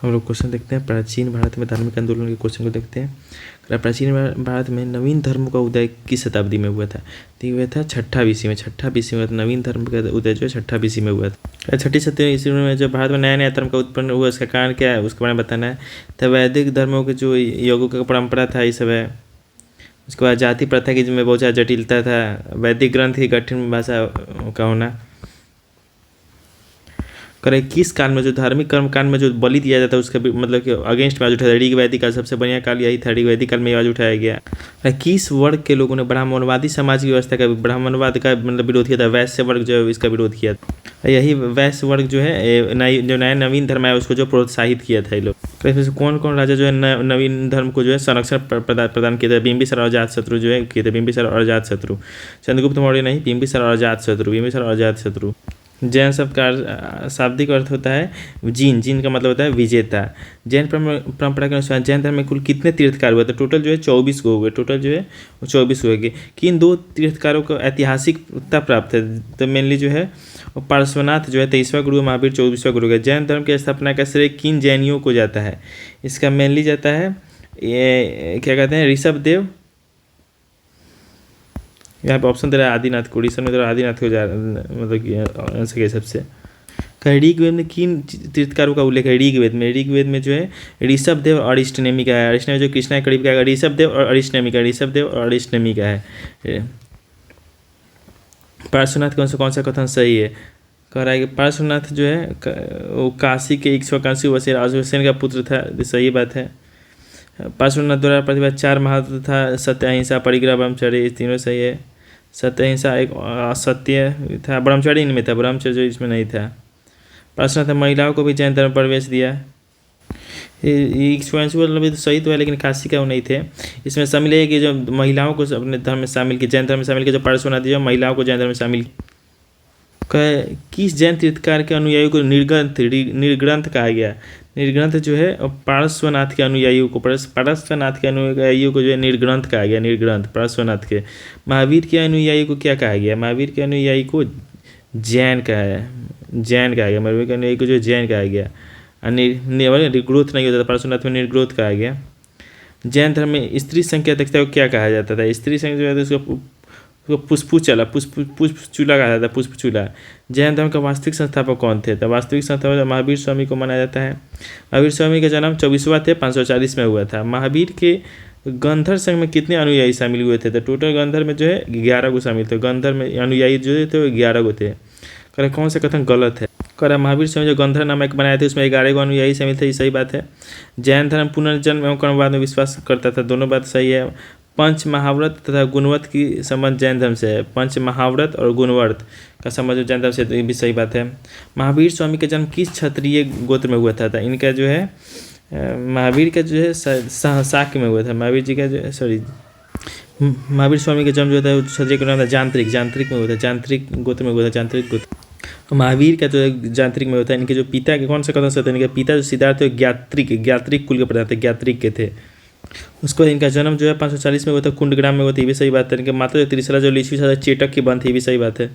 हम लोग क्वेश्चन देखते हैं, प्राचीन भारत में धार्मिक आंदोलन के क्वेश्चन को देखते हैं। प्राचीन भारत में नवीन धर्म का उदय किस शताब्दी में हुआ था? तो हुआ था 6वीं ईस्वी में। 6वीं ईस्वी में नवीन धर्म का उदय जो है 6वीं ईस्वी में हुआ था। 6वीं ईस्वी में जो भारत में नया नया धर्म का उत्पन्न हुआ, उसका कारण क्या है उसके बारे में बताना है। तो वैदिक धर्मों के जो योगों का परंपरा था ये सब है। उसके बाद जाति प्रथा की जिसमें बहुत ज़्यादा जटिलता था। वैदिक ग्रंथ की कठिन भाषा का होना। करें किस काल में जो धार्मिक कर्म कांड में जो बलि दिया जाता है उसका मतलब कि अगेंस्ट में आवाज उठाया। ऋग वैदिक काल सबसे बढ़िया काल यही था। ऋग वैदिक काल में आवाज उठाया गया। किस वर्ग के लोगों ने ब्राह्मणवादी समाज की व्यवस्था का ब्राह्मणवाद का मतलब विरोध किया था? वैश्य वर्ग जो है इसका विरोध किया था। यही वैश्य वर्ग जो है जो नया नवीन धर्म है उसको जो प्रोत्साहित किया था ये लोग। इसमें कौन कौन राजा जो है नवीन धर्म को जो है संरक्षण प्रदान किया था? बिंबिसार और अजातशत्रु जो है किए थे। बिंबिसार और अजातशत्रु, चंद्रगुप्त मौर्य नहीं, बिंबिसार और अजातशत्रु। बिंबिसार और अजातशत्रु। जैन शब्द का शाब्दिक अर्थ होता है जीन। जीन का मतलब होता है विजेता। जैन परंपरा के अनुसार जैन धर्म में कुल कितने तीर्थकार हुए? तो टोटल जो है 24 को हुए। टोटल जो है 24 हुए। किन 2 तीर्थकारों को ऐतिहासिकता प्राप्त है? तो मेनली जो है पार्श्वनाथ जो है 23वां गुरु, महावीर 24वां गुरु है। जैन धर्म की स्थापना का श्रेय किन जैनियों को जाता है? इसका मेनली जाता है ये क्या कहते हैं ऋषभदेव। यहाँ पे ऑप्शन दे रहा है आदिनाथ को। उड़ीसा में तो आदिनाथ को मतलब कि आंसर के हिसाब से। ऋग्वेद में किन तीर्थकारों का उल्लेख है? ऋग्वेद में जो है ऋषभदेव और अरिष्टनेमी का है। अरिष्टनेमी जो कृष्णा के करीब का है। ऋषभदेव और अरिष्टनेमी का, ऋषभदेव और अरिष्टनेमी का है। पार्श्वनाथ कौन सा कथन सही है? कह रहा है कि पार्श्वनाथ जो है वो काशी के इक्ष्वाकु वशिष्ठ अश्वसेन का पुत्र था। सही बात है। पार्श्वनाथ द्वारा प्रतिभा 4 महत्व था। सत्य, अहिंसा, परिग्रह, ब्रह्मचर्य, तीनों सही है। सत्य, अहिंसा एक असत्य था। ब्रह्मचर्य इनमें था, ब्रह्मचर्य इसमें नहीं था। पार्श्वनाथ ने महिलाओं को भी जैन धर्म प्रवेश दिया। मतलब तो सही तो है लेकिन काशी का वो नहीं थे। इसमें शामिल है कि जो महिलाओं को अपने धर्म में शामिल की, जैन धर्म में शामिल किया। जो पार्श्वनाथ जो महिलाओं को जैन धर्म में शामिल किस जैन तीर्थकार के अनुयायियों को निर्ग्रंथ कहा गया? निर्ग्रंथ जो है पार्श्वनाथ के अनुयायियों को जो है निर्ग्रंथ कहा गया। निर्ग्रंथ पार्श्वनाथ के। महावीर के अनुयायी को क्या कहा गया? महावीर के अनुयायी को जैन कहा गया। महावीर के अनुयायी को जो जैन कहा गया। निर्ग्रोथ नहीं होता था, पार्श्वनाथ में निर्ग्रोथ कहा गया। जैन धर्म में स्त्री संख्या देखता है क्या कहा जाता था? स्त्री संख्या जो है उसको पुष्पचूला कहा जाता है। पुष्पचूला। जैन धर्म का वास्तविक संस्थापक कौन थे? तो वास्तविक संस्थापक महावीर स्वामी को माना जाता है। महावीर स्वामी का जन्म 24वां थे 540 में हुआ था। महावीर के गंधर संघ में कितने अनुयायी शामिल हुए थे? तो टोटल गंधर में जो है 11 को शामिल थे। गंधर में अनुयायी जो थे वो 11 को थे। कह कौन सा कथन गलत है? कह रहा महावीर स्वामी जो गंधर नामक बनाए थे उसमें 11 को अनुयायी शामिल थे। ये सही बात है। जैन धर्म पुनर्जन्म एवं कर्मवाद में विश्वास करता था। दोनों बात सही है। पंच महाव्रत तथा गुणव्रत की संबंध जैन धर्म से है। पंच महाव्रत और गुणव्रत का संबंध जैन धर्म से, तो ये भी सही बात है। महावीर स्वामी का जन्म किस क्षत्रिय गोत्र में हुआ था? इनका जो है महावीर का जो है शाक्य में हुआ था। महावीर जी का जो है महावीर स्वामी का जन्म जो था क्षत्रिय का नाम था जानत्रिक में हुआ था। जानत्रिक गोत्र में हुआ था। जानत्रिक गोत्र। महावीर का जो है जानत्रिक में होता है। इनके जो पिता के कौन सा कथन सत्य? इनके पिता जो सिद्धार्थ ज्ञात्रिक कुल के प्रधान थे, ज्ञात्रिक के थे। उसको इनका जन्म जो है 540 में हुआ था। कुंडग्राम में हुआ था। ये भी सही बात है। इनके माता जो त्रिशला जो लिच्छवी था चेटक की बंद थी। ये भी सही बात है।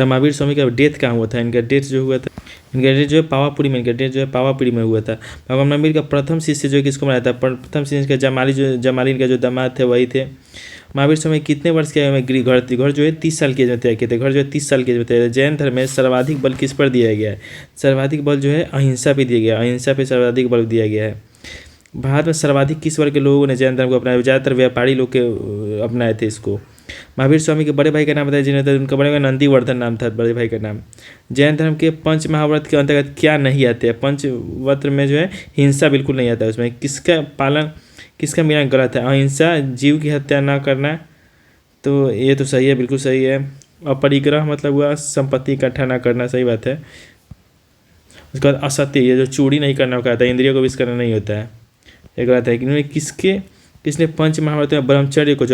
महावीर स्वामी का डेथ कहाँ हुआ था? इनका डेथ जो हुआ था इनका डेथ जो है पावापुरी में। इनका डेथ जो है पावापुरी में हुआ था। भगवान महावीर का प्रथम शिष्य जो किसको बनाया था? प्रथम शिष्य इनका जमाली इनका जो दामाद थे वही थे। महावीर स्वामी कितने वर्ष के में घर जो है 30 साल की एज में तय किए थे। घर जो है 30 साल की एज में तय। जैन धर्म में सर्वाधिक बल किस पर दिया गया है? सर्वाधिक बल जो है अहिंसा पे दिया गया। अहिंसा पे सर्वाधिक बल दिया गया है। भारत में सर्वाधिक किस वर्ग के लोगों ने जैन धर्म को अपनाया? ज़्यादातर व्यापारी लोग के अपनाए थे इसको। महावीर स्वामी के बड़े भाई का नाम बताया जिन्हें उनका बड़े भाई नंदीवर्धन नाम था। बड़े भाई का नाम। जैन धर्म के पंच महाव्रत के अंतर्गत क्या नहीं आते हैं? पंचव्रत में जो है हिंसा बिल्कुल नहीं आता है। उसमें किसका मिलान गलत है? अहिंसा, जीव की हत्या न करना, तो ये तो सही है, बिल्कुल सही है। अपरिग्रह मतलब हुआ संपत्ति इकट्ठा न करना, सही बात है। उसके बाद असत्य, ये जो चोरी नहीं करना कहता है, इंद्रियों को विष करना नहीं होता है, ये गलत है। कि किसने पंच महाव्रत में ब्रह्मचर्य को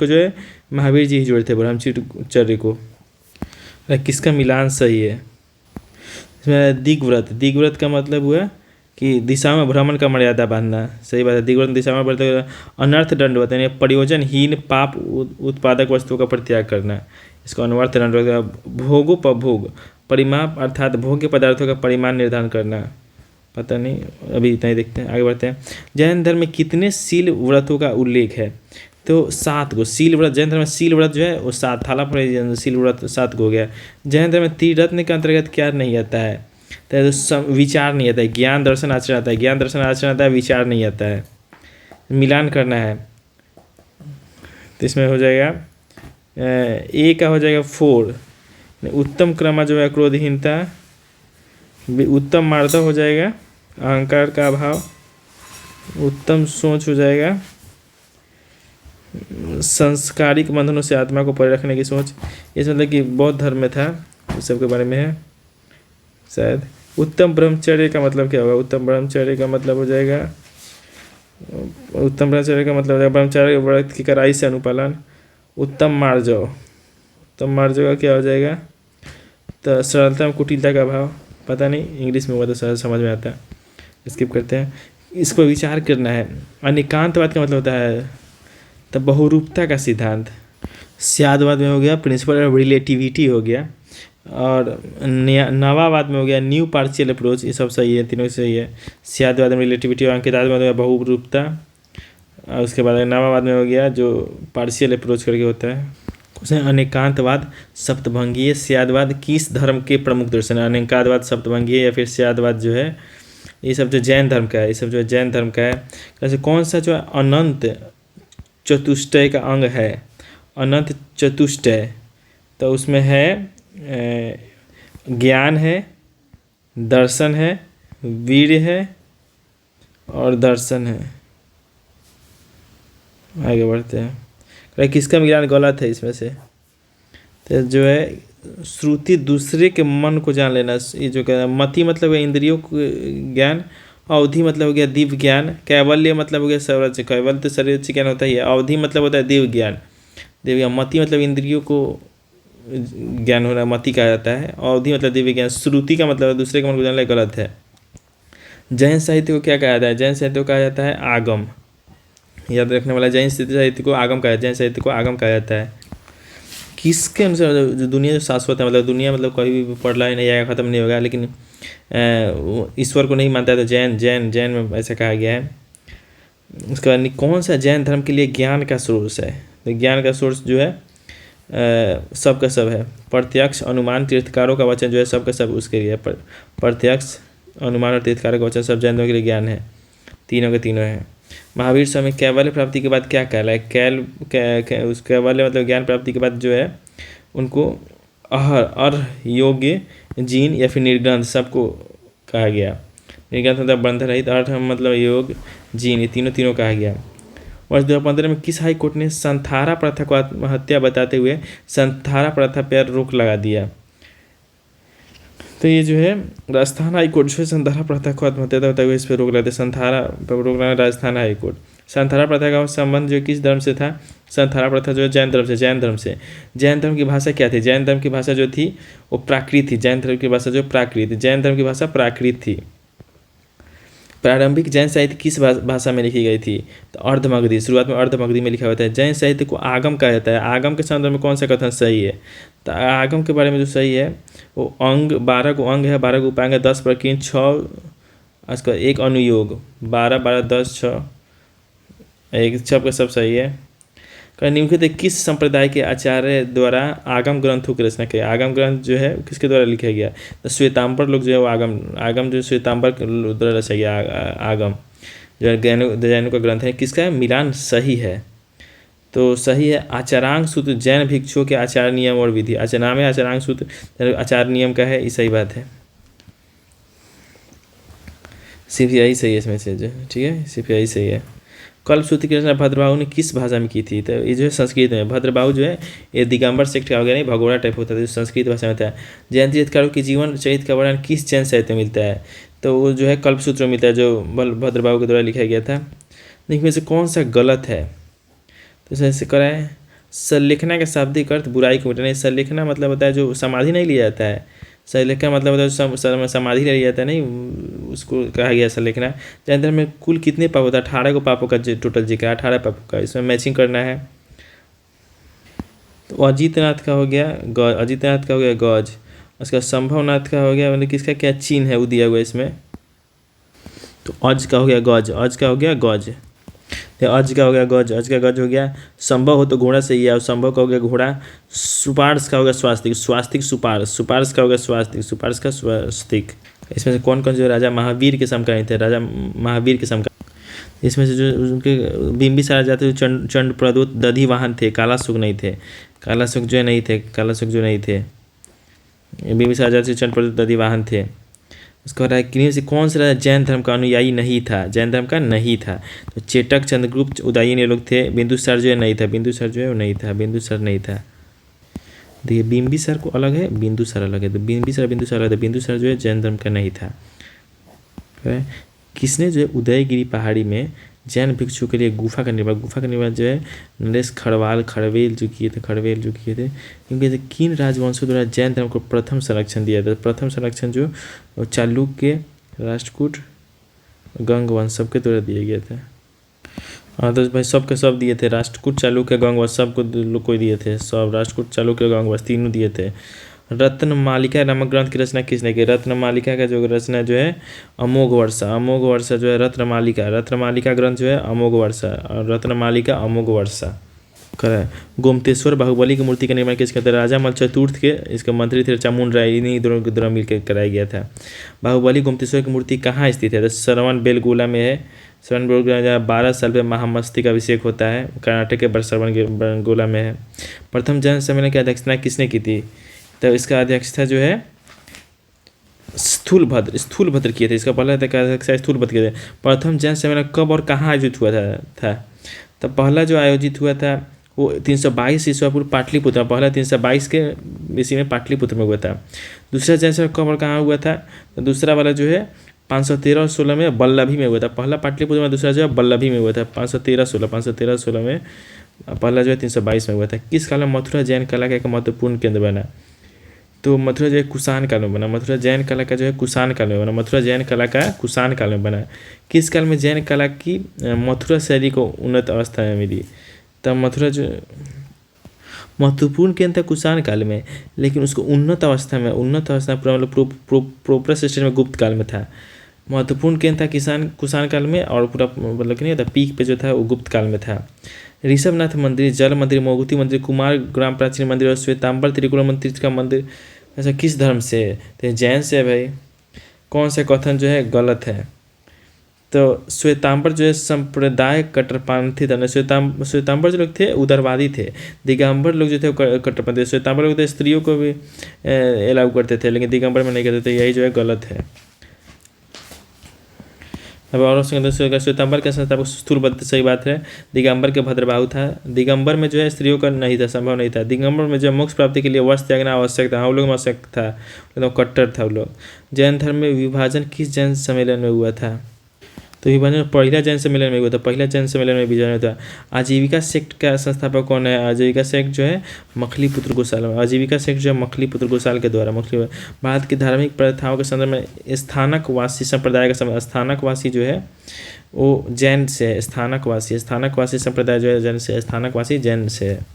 जो है महावीर जी ही जोड़े थे। ब्रह्मचर्य को किसका मिलान सही है? इसमें दिग्व्रत का मतलब हुआ कि दिशा में भ्रमण का मर्यादा बांधना, सही बात है। दिग्व्रत दिशा में बढ़ते अनर्थ दंडवत यानी प्रयोजनहीन पाप उत्पादक वस्तुओं का परित्याग करना, इसको अनर्थ दंडवत। भोगोपभोग परिमाप अर्थात भोग्य पदार्थों का परिमाण निर्धारण करना। पता नहीं, अभी इतना ही देखते हैं, आगे बढ़ते हैं। जैन धर्म में कितने शील व्रतों का उल्लेख है? तो 7 गो शील व्रत। जैन धर्म में शील व्रत जो है वो 7, थाला पड़े शील व्रत 7 गो हो गया। जैन धर्म में त्रिरत्न के अंतर्गत क्या नहीं आता है? तो विचार नहीं आता है, ज्ञान दर्शन आचरण आता है, ज्ञान दर्शन आचरण आता है, विचार नहीं आता है। मिलान करना है तो इसमें हो जाएगा ए का हो जाएगा 4, उत्तम क्रम जो है क्रोधहीनता, उत्तम मार्दव हो जाएगा, अहंकार का अभाव, उत्तम सोच हो जाएगा, संस्कारिक बंधनों से आत्मा को परे रखने की सोच। ये मतलब कि बौद्ध धर्म में था, उस सब के बारे में है शायद। उत्तम ब्रह्मचर्य का मतलब क्या होगा? उत्तम ब्रह्मचर्य का मतलब हो जाएगा, उत्तम ब्रह्मचर्य का मतलब हो जाएगा ब्रह्मचर्य व्रत की कड़ाई से अनुपालन। उत्तम मार्जव, उत्तम मार्जव का क्या हो जाएगा? तो सरलता में कुटिलता का अभाव, पता नहीं, इंग्लिश में हुआ तो सहज समझ में आता है, स्किप करते हैं। इसको विचार करना है। अनेकांतवाद का मतलब होता है तो बहुरूपता का सिद्धांत। स्यादवाद में हो गया प्रिंसिपल ऑफ रिलेटिविटी हो गया, और नवावाद में हो गया न्यू पार्शियल अप्रोच। ये सब सही है, तीनों सही है। स्यादवाद में रिलेटिविटी, और अंकितवाद में बहुरूपता, और उसके बाद नवावाद में हो गया जो पार्शियल अप्रोच करके होता है। उसमें अनेकांतवाद सप्तभंगीय स्यादवाद किस धर्म के प्रमुख दर्शन है? अनेकांतवाद सप्तभंगीय या फिर स्यादवाद जो है ये सब जो जैन धर्म का है, ये सब जो जैन धर्म का है। कैसे कौन सा जो अनंत चतुष्टय का अंग है? अनंत चतुष्टय, तो उसमें है ज्ञान है, दर्शन है, वीर्य है और दर्शन है। आगे बढ़ते हैं। किसका ज्ञान गलत है इसमें से? तो जो है श्रुति दूसरे के मन को जान लेना, ये जो कहना। मति मतलब है इंद्रियों को ज्ञान, अवधि मतलब हो गया दिव्य ज्ञान, कैवल्य मतलब हो गया सर्वोच्च, कैवल्य तो सर्वोच्च ज्ञान होता ही है। अवधि मतलब होता है दिव्य ज्ञान, दिव्य। मति मतलब इंद्रियों को ज्ञान हो रहा है, मति कहा जाता है। अवधि मतलब दिव्य ज्ञान। श्रुति का मतलब दूसरे के मन को जानना गलत है। जैन साहित्य को क्या कहा जाता है? जैन साहित्य को कहा जाता है आगम। याद रखने वाला, जैन साहित्य को आगम कहा, जैन साहित्य को आगम कहा जाता है। किसके अनुसार? जो दुनिया जो शाश्वत है, मतलब दुनिया मतलब कभी भी पढ़ ही नहीं आएगा, ख़त्म नहीं होगा, लेकिन ईश्वर को नहीं मानता है, तो जैन जैन जैन में ऐसा कहा गया है। उसके बाद कौन सा जैन धर्म के लिए ज्ञान का सोर्स है? तो ज्ञान का सोर्स जो है सब का सब है। प्रत्यक्ष, अनुमान, तीर्थकारों का वचन जो है सब का सब उसके लिए। प्रत्यक्ष, अनुमान और तीर्थकारों का वचन सब जैन धर्म के लिए ज्ञान है, तीनों के तीनों है। महावीर स्वामी कैवल्य प्राप्ति के बाद क्या कहलाए? उस कैवल्य मतलब ज्ञान प्राप्ति के बाद जो है उनको अर्ह, योग्य, जीन या फिर निर्ग्रंथ सबको कहा गया। निर्ग्रंथ मतलब बंधन रहित, अर्थ मतलब योग, जीन, ये तीनों कहा गया। वर्ष 2015 में किस हाई कोर्ट ने संथारा प्रथा को आत्महत्या बताते हुए संथारा प्रथा पर रोक लगा दिया? तो ये जो है राजस्थान हाई कोर्ट जो है संथारा प्रथा को आत्महत्या बताते हुए इस पर रोक लगाते, संथारा पर रोक लगा राजस्थान हाई कोर्ट। संथारा प्रथा का संबंध जो किस धर्म से था? संथारा प्रथा जो है जैन धर्म से। जैन धर्म से। जैन धर्म की भाषा क्या थी? जैन धर्म की भाषा जो थी वो प्राकृत थी। जैन धर्म की भाषा जो प्राकृत, जैन धर्म की भाषा प्राकृत थी। प्रारंभिक जैन साहित्य किस भाषा में लिखी गई थी? तो अर्धमगधी, शुरुआत में अर्धमगधी में लिखा होता है। जैन साहित्य को आगम कहा जाता है। आगम के संदर्भ में कौन सा कथन सही है? तो आगम के बारे में जो सही है वो अंग 12 को अंग है, 12 को उपांग है, 10 प्रकीर्णन, 6 उसका 1 अनुयोग, 12 12 10 6 एक सब का सब सही है। निम्नलिखित किस संप्रदाय के आचार्य द्वारा आगम ग्रंथों की रचना की? आगम ग्रंथ जो है किसके द्वारा लिखा गया? तो श्वेतांबर लोग जो है वो आगम जो श्वेतांबर द्वारा रचा गया आगम जो जैनों का ग्रंथ है। किसका है? मिलान सही है, तो सही है आचारांग सूत्र, जैन भिक्षुओं के आचार नियम और विधि। अच्छा नाम है आचारांग सूत्र, आचार नियम का है, ये सही बात है, सिर्फ यही सही है इसमें से जो, ठीक है, सिर्फ यही सही है। कल्पसूत्र की रचना भद्रबाहु ने किस भाषा में की थी? तो ये जो है संस्कृत में। भद्रबाहु जो है ये दिगंबर सेक्ट का हो गया, नहीं भगोड़ा टाइप होता था, जो संस्कृत भाषा में था। जैन तीर्थकारों की जीवन चरित्र का वर्णन किस जैन साहित्य में मिलता है? तो वो जो है कल्पसूत्र में मिलता है, जो भद्रबाहु के द्वारा लिखा गया था। इनमें से कौन सा गलत है? तो ऐसे कराए संलेखना का शाब्दिक अर्थ बुराई को मिटाना। संलेखना मतलब होता है जो समाधि नहीं लिया जाता है, संलेखना मतलब होता है समाधि ले लिया जाता है, नहीं उसको कहा गया संलेखना। जैन धर्म में कुल कितने पाप होता है? 18 को पापों का टोटल जिक्र, 18 पापों का, इसमें मैचिंग करना है। तो अजीतनाथ का हो गया गज, अजीतनाथ का हो गया गज, उसका संभवनाथ का हो गया, मतलब किसका क्या चिन्ह है वो दिया हुआ है इसमें। तो अज का हो गया गज, अज का हो गया गज, अज का हो गया गज, अज का गज हो गया। संभव हो तो घोड़ा सही है, और संभव का हो गया घोड़ा। सुपार्स का हो गया स्वास्तिक, स्वास्तिक सुपार्स, सुपार्स का हो गया स्वास्तिक, सुपार्स का स्वास्तिक। इसमें से कौन कौन से राजा महावीर के समकालीन थे, राजा महावीर के समकालीन? इसमें से जो उनके बिंबिसार जाते चंड प्रदूत दधिवाहन थे, कालासुक नहीं थे, कालासुक जो नहीं थे, कालासुक जो नहीं थे। बिंबिसार जाते चंड प्रदूत दधिवाहन थे। उसको रहा है कि से कौन सा राजा जैन धर्म का अनुयायी नहीं था, जैन धर्म का नहीं था? तो चेटक, चंद्रगुप्त, उदयन ये लोग थे। बिंदुसार जो है नहीं था, बिंदुसार जो है वो नहीं था, बिंदुसार नहीं था। देखिए बिंबिसार को अलग है, बिंदुसार अलग है, तो बिंदुसार अलग है। बिंदुसार जो है जैन धर्म का नहीं था। किसने जो है उदयगिरी पहाड़ी में जैन भिक्षु के लिए गुफा का निर्माण जो है नरेश खड़वेल जो किए थे, क्योंकि किन राजवंशों द्वारा जैन धर्म को प्रथम संरक्षण दिया था? प्रथम संरक्षण जो चालुक्य, राष्ट्रकूट, गंग वंश सबके द्वारा दिए गए थे। हाँ तो भाई सबके सब दिए थे, राष्ट्रकूट, चालुक्य, गंग वंश सबको लोग को दिए थे, सब राष्ट्रकूट, चालुक्य, गंग वंश तीनों दिए थे। रत्नमालिका नामक ग्रंथ की रचना किसने की? रत्नमालिका का जो रचना जो है अमोघ वर्षा जो है रत्नमालिका ग्रंथ जो है अमोघ वर्षा, और रत्नमालिका अमोघ वर्षा करा। गोमतेश्वर बाहुबली की मूर्ति का निर्माण किस करते? राजा मल चतुर्थ के इसके मंत्री थे चामुंड राय, इन्हीं दोनों के द्वारा मिलकर कराया गया था। बाहुबली गोमतेश्वर की मूर्ति कहाँ स्थित है? तो श्रवण बेलगोला में है। श्रवण बेलगोला जहाँ 12 साल पे महामस्ती का अभिषेक होता है, कर्नाटक के श्रवण बेलगोला में है। प्रथम जैन सम्मेलन की अध्यक्षता किसने की थी? तो इसका अध्यक्षता जो है स्थूलभद्र किए थे। इसका पहला अध्यक्षता स्थूलभद्र किए थे। प्रथम जैन सम्मेलन कब और कहाँ आयोजित हुआ था? तो पहला जो आयोजित हुआ था वो 322 ईस्वी पूर्व पाटलिपुत्र, पहला 322 के ईस्वी में पाटलिपुत्र में हुआ था। दूसरा जैन सम्मेलन कब और कहाँ हुआ था? तो दूसरा वाला जो है 513 और 16 में बल्लभी में हुआ था। पहला पाटलिपुत्र में, दूसरा जो है बल्लभी में हुआ था। 513-16 में, पहला जो है 322 में हुआ था। किस काल में मथुरा जैन कला का एक महत्वपूर्ण केंद्र बना? तो मथुरा जो है कुषाण काल में बना। मथुरा जैन कला का जो है कुषाण काल में बना। मथुरा जैन कला का कुषाण काल में बना। किस काल में जैन कला की मथुरा शैली को उन्नत अवस्था में मिली? तब मथुरा जो महत्वपूर्ण केंद्र था कुषाण काल में, लेकिन उसको उन्नत अवस्था में पूरा मतलब प्रोपर सिस्टम में गुप्त काल में था। महत्वपूर्ण केंद्र था कुषाण काल में, और पूरा मतलब नहीं था पीक पे जो था वो गुप्त काल में था। ऋषभनाथ मंदिर, जल मंदिर, मोगुती मंदिर, कुमार ग्राम प्राचीन मंदिर और श्वेतांबर त्रिकुल मंदिर का मंदिर ऐसा किस धर्म से है? तो जैन से है भाई। कौन सा कथन जो है गलत है? तो श्वेतांबर जो है संप्रदाय कट्टरपंथी था। श्वेतांबर जो लोग थे उदारवादी थे। दिगंबर लोग जो थे कट्टरपंथी। श्वेतांबर लोग थे स्त्रियों को भी अलाउ करते थे, लेकिन दिगंबर में नहीं करते थे। यही जो है गलत है। अब और श्वेतांबर का संस्थापक स्थूलभद्र सही बात है। दिगंबर के भद्रबाहु था। दिगंबर में जो है स्त्रियों का नहीं था, संभव नहीं था। दिगंबर में जो मोक्ष प्राप्ति के लिए वस्त्र त्यागना आवश्यक था, हम लोग में आवश्यक था, तो कट्टर था वो लोग। जैन धर्म में विभाजन किस जैन सम्मेलन में हुआ था? तो विभाजन पहला जैन सम्मेलन में हुआ था। पहला जैन सम्मेलन में विभाजन हुआ था। आजीविका सेक्ट का संस्थापक कौन है? आजीविका सेक्ट जो है मखलीपुत्र गोसाल। आजीविका सेक्ट जो है मखलीपुत्र गोसाल के द्वारा। भारत की धार्मिक प्रथाओं के संदर्भ में स्थानकवासी संप्रदाय का स्थानकवासी जो है वो जैन से, स्थानकवासी संप्रदाय जो है जैन से, स्थानकवासी जैन से है।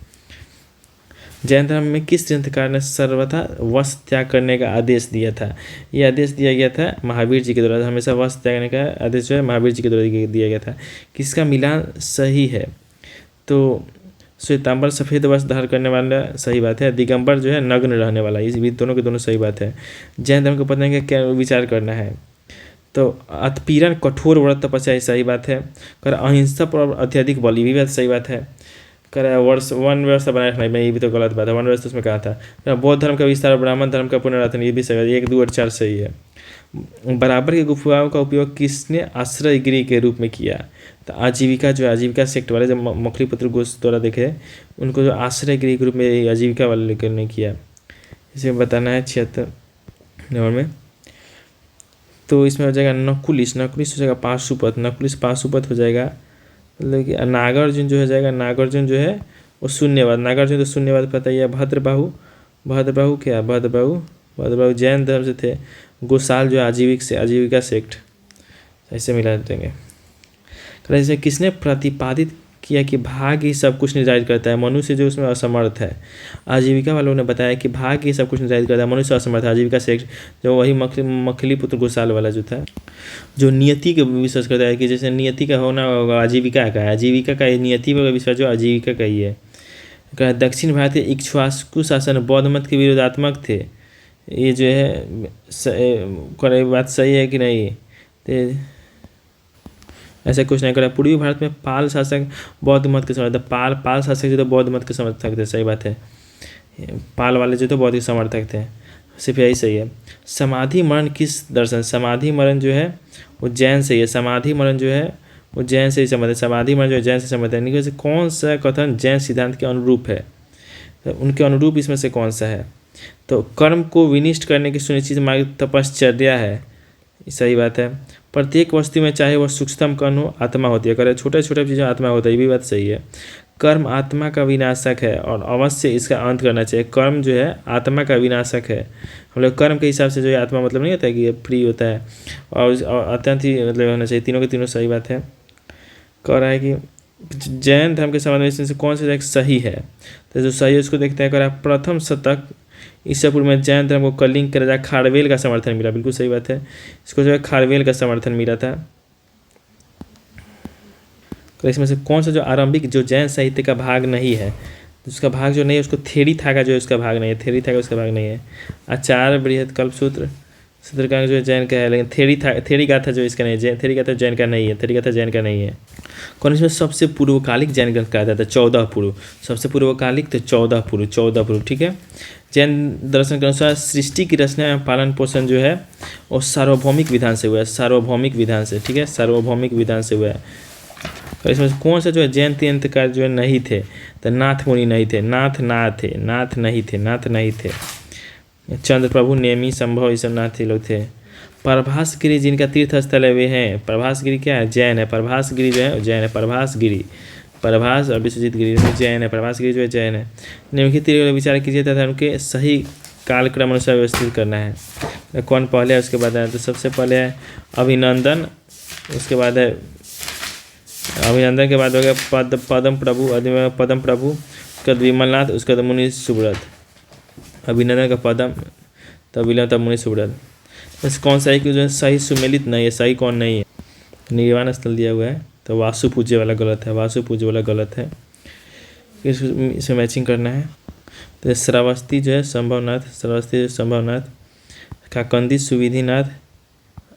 जैन धर्म में किस ग्रंथकार ने सर्वथा वस्त्र त्याग करने का आदेश दिया था? यह आदेश दिया गया था महावीर जी के द्वारा। हमेशा वस्त्र त्याग करने का आदेश जो है महावीर जी के द्वारा दिया गया था। किसका मिलान सही है? तो श्वेतांबर सफ़ेद वस्त्र धारण करने वाला सही बात है। दिगंबर जो है नग्न रहने वाला, इस भी दोनों के दोनों सही बात है। जैन धर्म को पढ़ने का क्या विचार करना है? तो उत्पीड़न, कठोर व्रत तपस्या सही बात है। कर अहिंसा पर अत्यधिक बलि भी बात सही बात है। कर वन व्यवस्था बनाए रखना, मैं ये भी तो गलत बात है। वन व्यवस्था उसमें कहा था। बौद्ध धर्म का विस्तार, ब्राह्मण धर्म का पुनरावर्तन, ये भी सही है। 1, 2 और 4 सही है। बराबर की गुफाओं का उपयोग किसने आश्रय गृह के रूप में किया? तो आजीविका जो आजीविका सेक्ट वाले जब मखलीपुत्र गोष्ठ द्वारा देखे उनको जो आश्रय गृह के रूप में आजीविका वाले लेकर ने किया, इसे बताना है 76 नंबर में। तो इसमें हो जाएगा नकुलिस हो जाएगा पाशुपत, पाशुपत हो जाएगा। मतलब कि नागार्जुन जो हो जाएगा, नागार्जुन जो है वो शून्यवाद, नागार्जुन तो शून्यवाद पता ही है। भद्रबाहु क्या? भद्रबाहु जैन धर्म से थे। गोसाल जो आजीविका सेक्ट, ऐसे मिला देंगे। ऐसे किसने प्रतिपादित किया कि भाग्य ही सब कुछ निर्धारित करता है, मनुष्य जो उसमें असमर्थ है। आजीविका वालों ने बताया कि भाग्य ही सब कुछ निर्धारित करता है, मनुष्य असमर्थ है। आजीविका से जो वही मखली पुत्र घोषाल वाला जो था, जो नियति का विश्वास करता है कि जैसे नियति का होना होगा आजीविका का, आजीविका का नियति पर विश्वास जो आजीविका का ही है। दक्षिण भारतीय इक्ष्वाकु शासन बौद्ध मत के विरोधात्मक थे। ये जो है बात सही है कि नहीं? तो ऐसा कुछ नहीं करा। पूर्वी भारत में पाल शासक बौद्ध मत के समर्थक, पाल शासक जो तो बौद्ध मत के समर्थक थे, सही बात है। पाल वाले जो तो बौद्ध के समर्थक थे, सिर्फ यही सही है। समाधि मरण किस दर्शन? समाधि मरण जो है वो जैन से ही है। समाधि मरण जो है वो जैन से ही संबंध है। समाधि मरण जो है जैन से संबंध है। निकल से कौन सा कथन जैन सिद्धांत के अनुरूप है? तो उनके अनुरूप इसमें से कौन सा है? तो कर्म को विनिष्ट करने की सुनिश्चित मार्ग तपश्चर्या है, सही बात है। प्रत्येक वस्तु में चाहे वह सूक्ष्मतम कण हो आत्मा होती है, अगर छोटे छोटे चीज़ें आत्मा होता है, ये भी बात सही है। कर्म आत्मा का विनाशक है और अवश्य इसका अंत करना चाहिए। कर्म जो है आत्मा का विनाशक है। हम लोग कर्म के हिसाब से जो है आत्मा मतलब नहीं होता है कि ये फ्री होता है और अत्यंत ही मतलब होना चाहिए। तीनों के तीनों सही बात है। कह रहा है कि जैन धर्म के संबंध में इसमें से कौन सा सही है? तो जो सही है उसको देखते हैं। कह रहा है प्रथम शतक ईसा पूर्व में जैन धर्म को कलिंग के राजा खारवेल का समर्थन मिला, बिल्कुल सही बात है। इसको जो है खारवेल का समर्थन मिला था। तो इसमें से कौन सा जो आरंभिक जो जैन साहित्य का भाग नहीं है, उसका भाग जो नहीं है उसको थेरी था का जो उसका भाग नहीं है, थेरी था का उसका भाग नहीं है। आचार्य बृहत कल्पसूत्र सूत्रकांड जो है जैन का है, लेकिन थेरी गाथा जो इसका नहीं है, थेरी गाथा जैन का नहीं है, थेरी गाथा जैन का नहीं है। कौन इसमें सबसे पूर्वकालिक जैन ग्रंथ कहा जाता है? 14 पूर्व, सबसे पूर्वकालिक तो 14 पूर्व, 14 पूर्व, ठीक है। जैन दर्शन के अनुसार सृष्टि की रचना एवं पालन पोषण जो है वो सार्वभौमिक विधान से हुआ है, सार्वभौमिक विधान से, ठीक है, सार्वभौमिक विधान से हुआ है। और इसमें कौन सा जो है जैन तीर्थंकर जो है नहीं थे? तो नाथ मुनि नहीं थे, नाथ थे, नाथ नहीं थे, नाथ नहीं थे। चंद्र प्रभु, नेमी, संभव, ये सब नाथ लोग थे। प्रभासगिरी जिनका तीर्थ स्थल है वे हैं। प्रभासगिरी क्या है? जैन है। प्रभासगिरी जो है जैन है। प्रभासगिरी, प्रभास और विश्वजीत गिरी जैन है। प्रभासगिरी जो है जैन है। निम्नलिखित विचार कीजिए तथा उनके सही कालक्रम अनुसार व्यवस्थित करना है। कौन पहले है उसके बाद है? तो सबसे पहले है अभिनंदन, उसके बाद है अभिनंदन के बाद हो गया पदम प्रभु, पदम प्रभु, उसके बाद विमलनाथ, उसके बाद मुनि सुब्रत। अभिनंदन का पदम, तब विलय, तब मुनि सुब्रत। बस कौन सा है कि जो है सही सुमेलित नहीं है? सही कौन नहीं है? निर्वाण स्थल दिया हुआ है तो वासु पूज्य वाला गलत है, वासु पूज्य वाला गलत है। इसे मैचिंग करना है। तो श्रावस्ती जो है संभवनाथ, श्रावस्ती संभवनाथ, काकंदी सुविधिनाथ,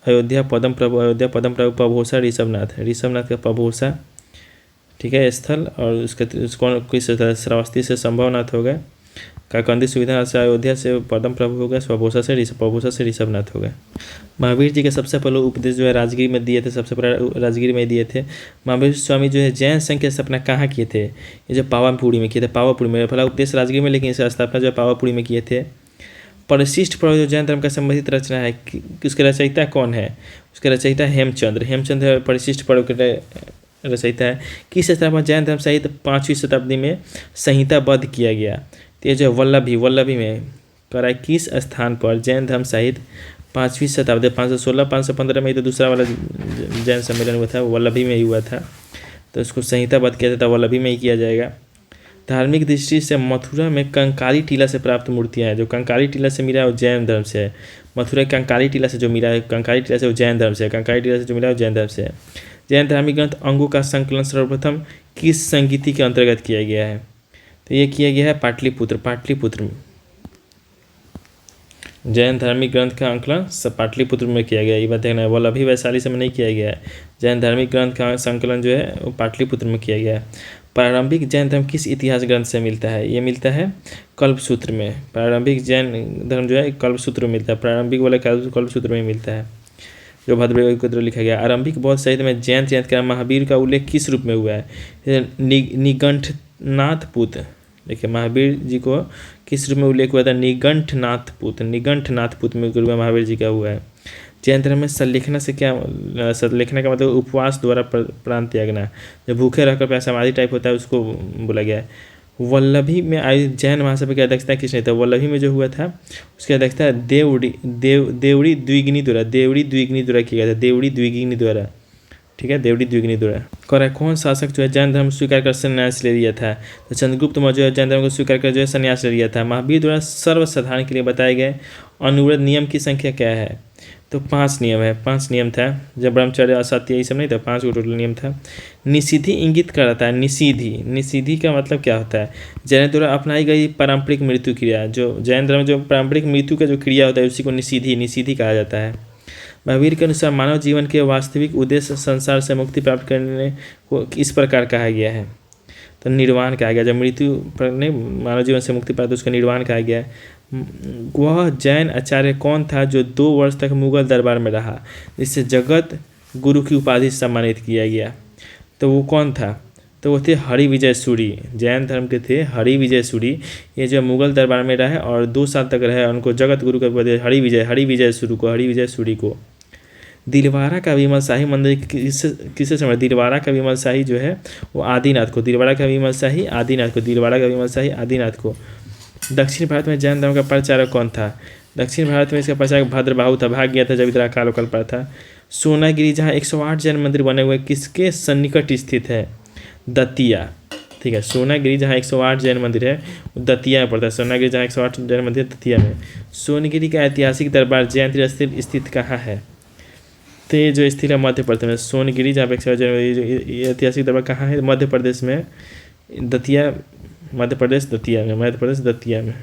अयोध्या पदम प्रभु, अयोध्या पदम प्रभु, पभोसा ऋषभनाथ, ऋषभनाथ का पभोसा, ठीक है स्थल। और उसके किस श्रावस्ती से संभवनाथ हो गए, काकंदी सुविधा से अयोध्या से पदम प्रभु हो गए, पभोसा से ऋषभनाथ हो गए। महावीर जी के सबसे पहले उपदेश जो है राजगिरी में दिए थे, सबसे पहले राजगिरी में दिए थे। महावीर स्वामी जो है जैन संघ की स्थापना कहाँ किए थे? ये जो पावापुरी में किए थे, पावापुरी में। पहला उपदेश राजगिरी में, लेकिन इसका स्थापना जो है पावापुरी में किए थे। परिशिष्ट पर्व जो जैन धर्म का संबंधित रचना है, उसके रचयिता कौन है? उसके रचयिता हेमचंद्र, हेमचंद्र परिशिष्ट पर्व के रचयिता है। किस स्थान पर जैन धर्म साहित्य 5वीं शताब्दी में संहिताबद्ध किया गया? तो ये जो वल्लभी में करा, किस स्थान पर जैन धर्म साहित्य 5वीं शताब्दी 516 515 में, तो दूसरा वाला जैन सम्मेलन हुआ था वल्लभी में ही हुआ था, तो उसको संहिताबद्ध किया जाता है, वल्लभी में ही किया जाएगा। धार्मिक दृष्टि से मथुरा में कंकाली टीला से प्राप्त मूर्तियाँ हैं। जो कंकाली टीला से मिला है वो जैन धर्म से है। मथुरा कंकाली टीला से जो मिला है, कंकाली टीला से वो जैन धर्म से है। कंकाली टीला से जो मिला है वो जैन धर्म से है। जैन धार्मिक ग्रंथ अंगों का संकलन सर्वप्रथम किस संगीति के अंतर्गत किया गया है? तो ये किया गया है पाटलिपुत्र, पाटलिपुत्र में। जैन धार्मिक ग्रंथ का अंकलन पाटलिपुत्र में किया गया। ये बात देखना है, वल्लभी वैशाली से में नहीं किया गया है। जैन धार्मिक ग्रंथ का संकलन जो है वो पाटलिपुत्र में किया गया है। प्रारंभिक जैन धर्म किस इतिहास ग्रंथ से मिलता है? ये मिलता है कल्पसूत्र में। प्रारंभिक जैन धर्म जो है कल्पसूत्र में मिलता है, प्रारंभिक वाला कल्पसूत्र में मिलता है, जो भद्रवेद को लिखा गया। आरंभिक बौद्ध साहित्य में जैन तीर्थंकर महावीर का उल्लेख किस रूप में हुआ है? निगंठनाथ, देखिए महावीर जी को किस रूप में उल्लेख हुआ था? निगंठनाथ में रूप में महावीर जी का हुआ है। जैन धर्म में संलेखना से क्या, संलेखना का मतलब उपवास द्वारा प्राण त्यागना, जो भूखे रहकर प्यास समाधि टाइप होता है उसको बोला गया है। वल्लभी में आयोजित जैन महासभा की अध्यक्षता किसने था? वल्लभी में जो हुआ था उसकी अध्यक्षता देवड़ी द्विगिनी द्वारा, की गया था, देवड़ी द्विगिनी द्वारा। ठीक है, देवड़ी द्विगुनी द्वारा। कह रहा है कौन शासक जो है जैन धर्म स्वीकार कर संन्यास ले लिया था? तो चंद्रगुप्त मौर्य जो है जैन धर्म को स्वीकार कर जो है संन्यास ले लिया था। महावीर द्वारा सर्वसाधारण के लिए बताए गए अनुव्रत नियम की संख्या क्या है? तो 5 नियम है, 5 नियम था। जब ब्रह्मचर्य असत्य यही सब नहीं था, 5 टोटल नियम था। निषिद्धि इंगित कराता है, निषिद्धि, निषिद्धि का मतलब क्या होता है? जैन द्वारा अपनाई गई पारंपरिक मृत्यु क्रिया, जो जैन धर्म जो पारंपरिक मृत्यु का जो क्रिया होता है उसी को निषिद्धि, निषिद्धि कहा जाता है। महावीर के अनुसार मानव जीवन के वास्तविक उद्देश्य संसार से मुक्ति प्राप्त करने को इस प्रकार कहा गया है। तो निर्वाण कहा गया, जब मृत्यु पर नहीं मानव जीवन से मुक्ति प्राप्त उसका निर्वाण कहा गया है। वह जैन आचार्य कौन था जो 2 वर्ष तक मुगल दरबार में रहा, जिससे जगत गुरु की उपाधि से सम्मानित किया गया? तो वो कौन था? तो वो थे हरिविजय सूरी, जैन धर्म के थे हरिविजय सूरी। ये जो मुगल दरबार में रहे और 2 साल तक रहे, उनको जगत गुरु का उपाधि हरिविजय सूरी को। दिलवारा का विमल शाही मंदिर किससे समझ? दिलवारा का विमल शाही जो है वो आदिनाथ को, दिलवारा का विमल शाही आदिनाथ को, दिलवारा का विमल शाही आदिनाथ को। दक्षिण भारत में जैन धर्म का प्रचारक कौन था? दक्षिण भारत में इसका प्रचारक भद्रबाहु था, भाग गया था जब इधर अकाल उकाल पड़ा था। सोनागिरी जहाँ 108 जैन मंदिर बने हुए किसके सन्निकट स्थित है? दतिया, ठीक है। सोनागिरी जहाँ 108 जैन मंदिर है वो दतिया में पड़ता है। सोनागिरी जहाँ 108 जैन मंदिर है दतिया में। सोनगिरी का ऐतिहासिक दरबार जैन तीर्थ स्थित कहाँ है? तो ये जो स्थित है मध्य प्रदेश में। सोनगिरी जहाँ पे 108 जैन मंदिर, ऐतिहासिक दरबार कहाँ है? मध्य प्रदेश में, दतिया, मध्य प्रदेश दतिया में, मध्य प्रदेश दतिया में।